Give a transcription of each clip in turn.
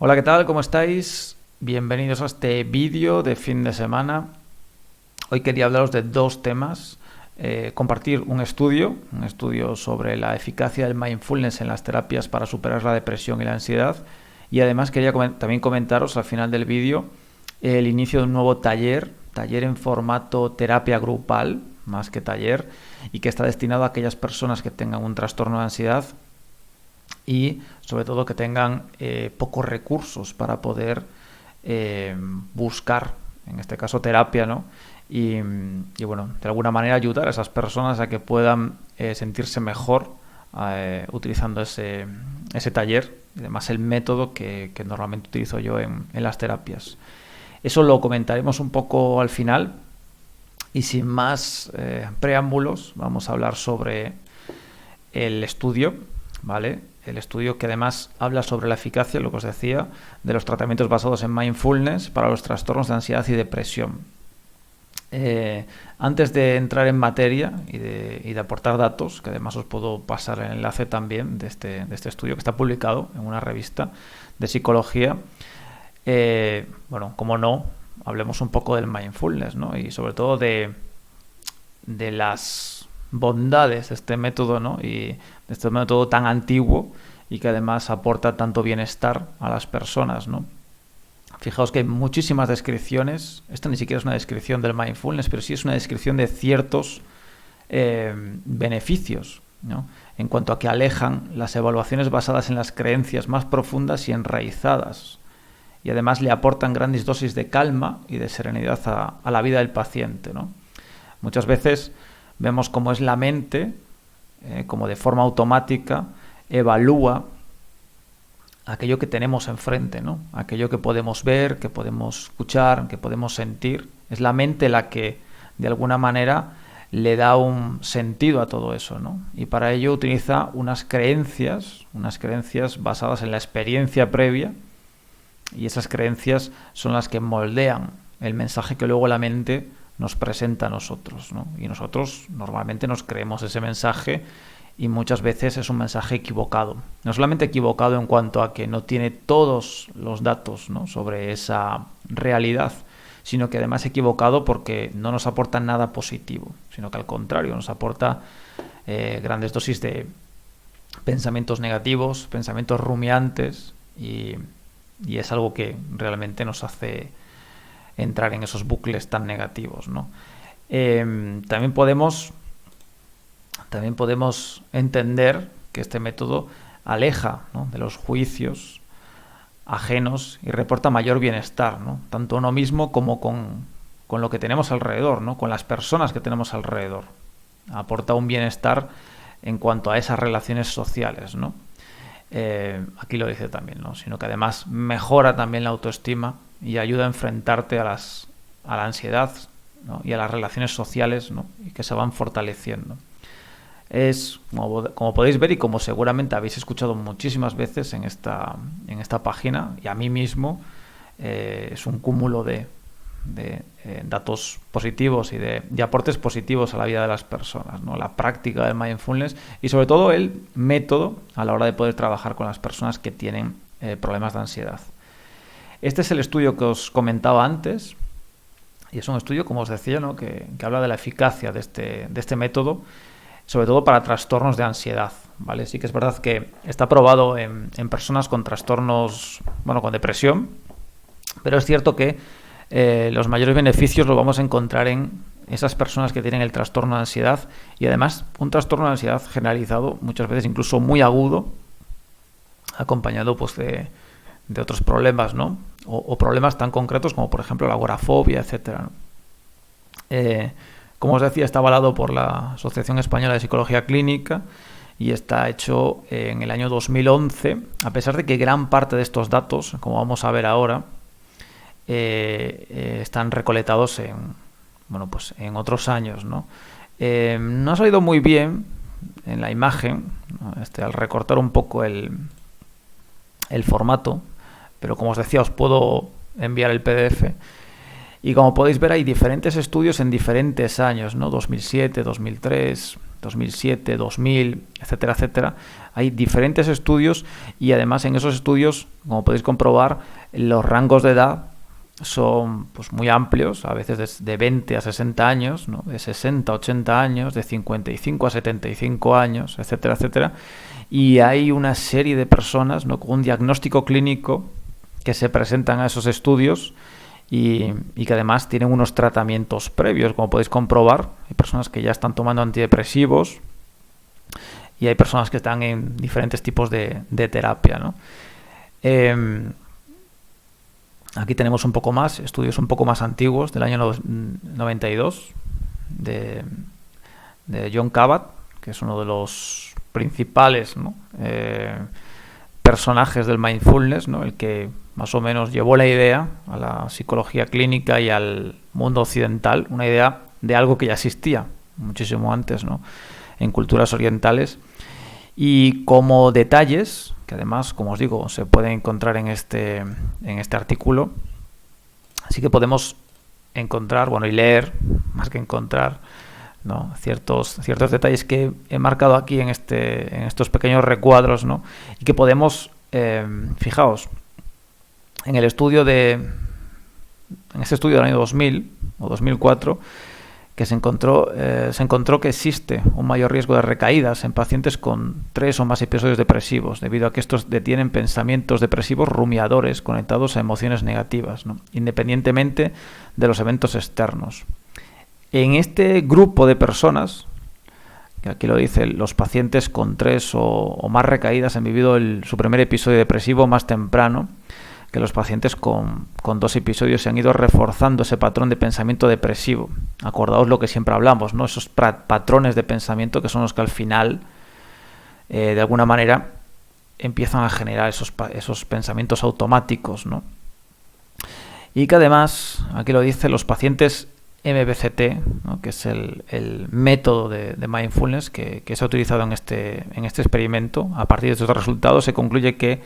Hola, ¿qué tal? ¿Cómo estáis? Bienvenidos a este vídeo de fin de semana. Hoy quería hablaros de dos temas. Compartir un estudio sobre la eficacia del mindfulness en las terapias para superar la depresión y la ansiedad. Y además quería también comentaros al final del vídeo el inicio de un nuevo taller en formato terapia grupal, más que taller, y que está destinado a aquellas personas que tengan un trastorno de ansiedad y sobre todo que tengan pocos recursos para poder buscar, en este caso, terapia, ¿no? Y bueno, de alguna manera ayudar a esas personas a que puedan sentirse mejor utilizando ese taller y además el método que normalmente utilizo yo en las terapias. Eso lo comentaremos un poco al final y sin más preámbulos vamos a hablar sobre el estudio, ¿vale? El estudio que además habla sobre la eficacia, lo que os decía, de los tratamientos basados en mindfulness para los trastornos de ansiedad y depresión. Antes de entrar en materia y de aportar datos, que además os puedo pasar el enlace también de este estudio que está publicado en una revista de psicología, bueno, como no, hablemos un poco del mindfulness, ¿no? Y sobre todo de las bondades de este método, ¿no? Y de este método tan antiguo y que además aporta tanto bienestar a las personas, ¿no? Fijaos que hay muchísimas descripciones. Esto ni siquiera es una descripción del mindfulness, pero sí es una descripción de ciertos beneficios, ¿no? En cuanto a que alejan las evaluaciones basadas en las creencias más profundas y enraizadas. Y además le aportan grandes dosis de calma y de serenidad a la vida del paciente, ¿no? Muchas veces vemos cómo es la mente, como de forma automática, evalúa aquello que tenemos enfrente, ¿no? Aquello que podemos ver, que podemos escuchar, que podemos sentir. Es la mente la que, de alguna manera, le da un sentido a todo eso, ¿no? Y para ello utiliza unas creencias basadas en la experiencia previa, y esas creencias son las que moldean el mensaje que luego la mente nos presenta a nosotros, ¿no? Y nosotros normalmente nos creemos ese mensaje y muchas veces es un mensaje equivocado. No solamente equivocado en cuanto a que no tiene todos los datos, ¿no?, sobre esa realidad, sino que además equivocado porque no nos aporta nada positivo, sino que al contrario nos aporta grandes dosis de pensamientos negativos, pensamientos rumiantes y es algo que realmente nos hace entrar en esos bucles tan negativos, ¿no? También podemos entender que este método aleja, ¿no?, de los juicios ajenos y reporta mayor bienestar, ¿no?, tanto uno mismo como con lo que tenemos alrededor, ¿no?, con las personas que tenemos alrededor. Aporta un bienestar en cuanto a esas relaciones sociales, ¿no? Aquí lo dice también, ¿no?, sino que además mejora también la autoestima y ayuda a enfrentarte a la ansiedad, ¿no?, y a las relaciones sociales, ¿no?, y que se van fortaleciendo. Es, como podéis ver y como seguramente habéis escuchado muchísimas veces en esta página, y a mí mismo, es un cúmulo de datos positivos y de aportes positivos a la vida de las personas, ¿no? La práctica del mindfulness y sobre todo el método a la hora de poder trabajar con las personas que tienen problemas de ansiedad. Este es el estudio que os comentaba antes y es un estudio, como os decía, ¿no?, que habla de la eficacia de este método, sobre todo para trastornos de ansiedad, ¿vale? Sí que es verdad que está probado en personas con trastornos, bueno, con depresión, pero es cierto que los mayores beneficios los vamos a encontrar en esas personas que tienen el trastorno de ansiedad y además un trastorno de ansiedad generalizado, muchas veces incluso muy agudo, acompañado pues de otros problemas, ¿no? O problemas tan concretos como por ejemplo la agorafobia, etcétera, ¿no? Como os decía, está avalado por la Asociación Española de Psicología Clínica y está hecho en el año 2011, a pesar de que gran parte de estos datos, como vamos a ver ahora, están recolectados en otros años, ¿no? No ha salido muy bien en la imagen, ¿no?, al recortar un poco el formato, pero como os decía, os puedo enviar el PDF. Y como podéis ver, hay diferentes estudios en diferentes años, ¿no? 2007, 2003, 2007, 2000, etcétera, etcétera. Hay diferentes estudios y además en esos estudios, como podéis comprobar, los rangos de edad son pues muy amplios, a veces de 20 a 60 años, ¿no? De 60 a 80 años, de 55 a 75 años, etcétera, etcétera. Y hay una serie de personas, ¿no? con un diagnóstico clínico que se presentan a esos estudios y que además tienen unos tratamientos previos, como podéis comprobar. Hay personas que ya están tomando antidepresivos y hay personas que están en diferentes tipos de terapia, ¿no? Aquí tenemos un poco más, estudios un poco más antiguos, del año 92, de John Kabat, que es uno de los principales, ¿no? Personajes del mindfulness, ¿no? El que más o menos llevó la idea a la psicología clínica y al mundo occidental, una idea de algo que ya existía muchísimo antes, ¿no? En culturas orientales. Y como detalles, que además, como os digo, se pueden encontrar en este artículo, así que podemos encontrar, bueno, y leer, más que encontrar, ¿no? ciertos detalles que he marcado aquí en estos pequeños recuadros, ¿no? Y que podemos, fijaos, en este estudio del año 2000 o 2004, que se encontró que existe un mayor riesgo de recaídas en pacientes con 3 o más episodios depresivos, debido a que estos detienen pensamientos depresivos rumiadores conectados a emociones negativas, ¿no? Independientemente de los eventos externos. En este grupo de personas, que aquí lo dice, los pacientes con 3 o más recaídas han vivido su primer episodio depresivo más temprano que los pacientes con 2 episodios, se han ido reforzando ese patrón de pensamiento depresivo. Acordaos lo que siempre hablamos, ¿no? Esos patrones de pensamiento que son los que al final, de alguna manera, empiezan a generar esos pensamientos automáticos, ¿no? Y que además, aquí lo dice, los pacientes MBCT, ¿no? Que es el método de mindfulness que se ha utilizado en este experimento, a partir de estos resultados se concluye que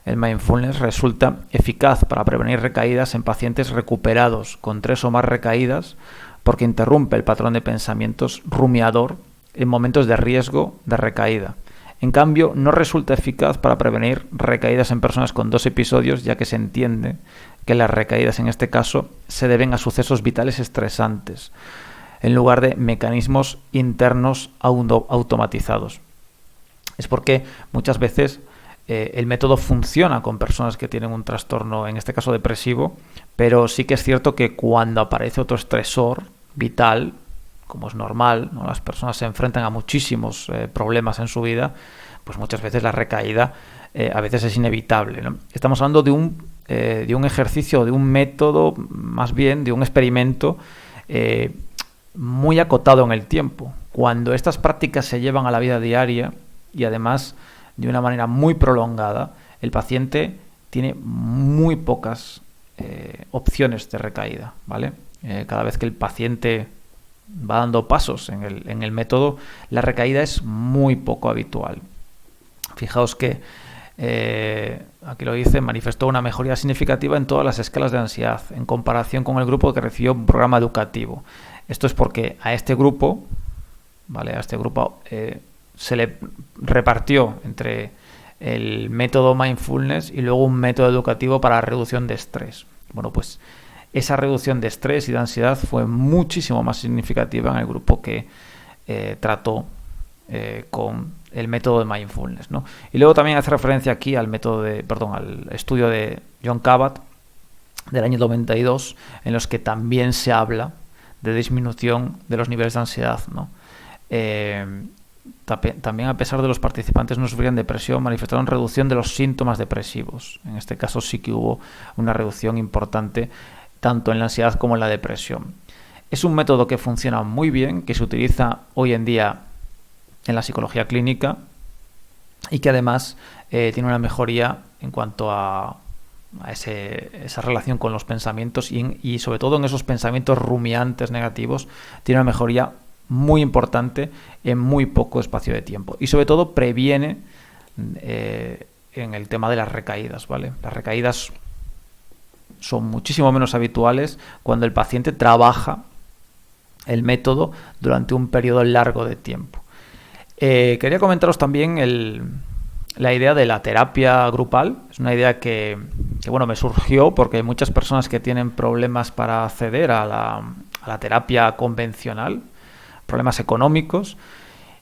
el mindfulness resulta eficaz para prevenir recaídas en pacientes recuperados con 3 o más recaídas, porque interrumpe el patrón de pensamientos rumiador en momentos de riesgo de recaída. En cambio, no resulta eficaz para prevenir recaídas en personas con 2 episodios, ya que se entiende que las recaídas en este caso se deben a sucesos vitales estresantes, en lugar de mecanismos internos automatizados. Es porque muchas veces el método funciona con personas que tienen un trastorno, en este caso depresivo, pero sí que es cierto que cuando aparece otro estresor vital, como es normal, ¿no? Las personas se enfrentan a muchísimos problemas en su vida, pues muchas veces la recaída a veces es inevitable, ¿no? Estamos hablando de un ejercicio, de un método, más bien de un experimento muy acotado en el tiempo. Cuando estas prácticas se llevan a la vida diaria y además de una manera muy prolongada, el paciente tiene muy pocas opciones de recaída, ¿vale? Cada vez que el paciente va dando pasos en el método, la recaída es muy poco habitual. Fijaos que, aquí lo dice, manifestó una mejoría significativa en todas las escalas de ansiedad, en comparación con el grupo que recibió un programa educativo. Esto es porque a este grupo, ¿vale? A este grupo se le repartió entre el método mindfulness y luego un método educativo para la reducción de estrés. Bueno, pues esa reducción de estrés y de ansiedad fue muchísimo más significativa en el grupo que trató con el método de mindfulness, ¿no? Y luego también hace referencia aquí al al estudio de John Kabat del año 92, en los que también se habla de disminución de los niveles de ansiedad, ¿no? También, a pesar de los participantes no sufrían depresión, manifestaron reducción de los síntomas depresivos. En este caso sí que hubo una reducción importante tanto en la ansiedad como en la depresión. Es un método que funciona muy bien, que se utiliza hoy en día en la psicología clínica y que además tiene una mejoría en cuanto a esa relación con los pensamientos y sobre todo en esos pensamientos rumiantes negativos, tiene una mejoría muy importante en muy poco espacio de tiempo y sobre todo previene en el tema de las recaídas, ¿vale? Las recaídas son muchísimo menos habituales cuando el paciente trabaja el método durante un periodo largo de tiempo. Quería comentaros también la idea de la terapia grupal. Es una idea que bueno, me surgió porque hay muchas personas que tienen problemas para acceder a la terapia convencional, problemas económicos,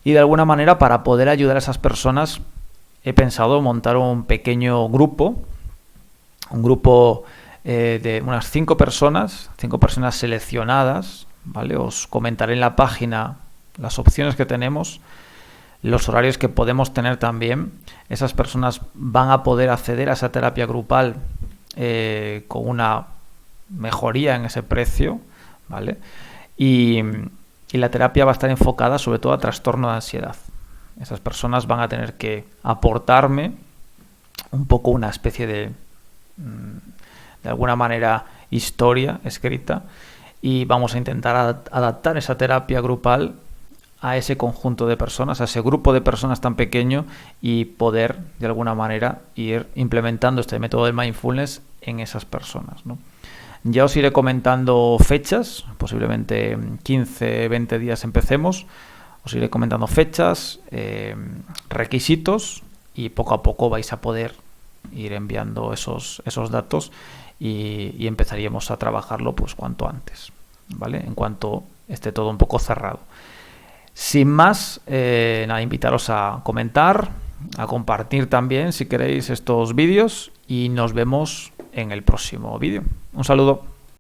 y de alguna manera, para poder ayudar a esas personas, he pensado montar un pequeño grupo, de unas 5 personas seleccionadas, ¿vale? Os comentaré en la página las opciones que tenemos, los horarios que podemos tener también. Esas personas van a poder acceder a esa terapia grupal con una mejoría en ese precio, ¿vale? Y la terapia va a estar enfocada sobre todo a trastorno de ansiedad. Esas personas van a tener que aportarme un poco una especie de alguna manera, historia escrita, y vamos a intentar adaptar esa terapia grupal a ese conjunto de personas, a ese grupo de personas tan pequeño, y poder de alguna manera ir implementando este método del mindfulness en esas personas, ¿no? Ya os iré comentando fechas, posiblemente 15, 20 días empecemos. Os iré comentando fechas, requisitos, y poco a poco vais a poder ir enviando esos datos y empezaríamos a trabajarlo pues cuanto antes, ¿vale? En cuanto esté todo un poco cerrado. Sin más, nada, invitaros a comentar, a compartir también si queréis estos vídeos, y nos vemos en el próximo vídeo. Un saludo.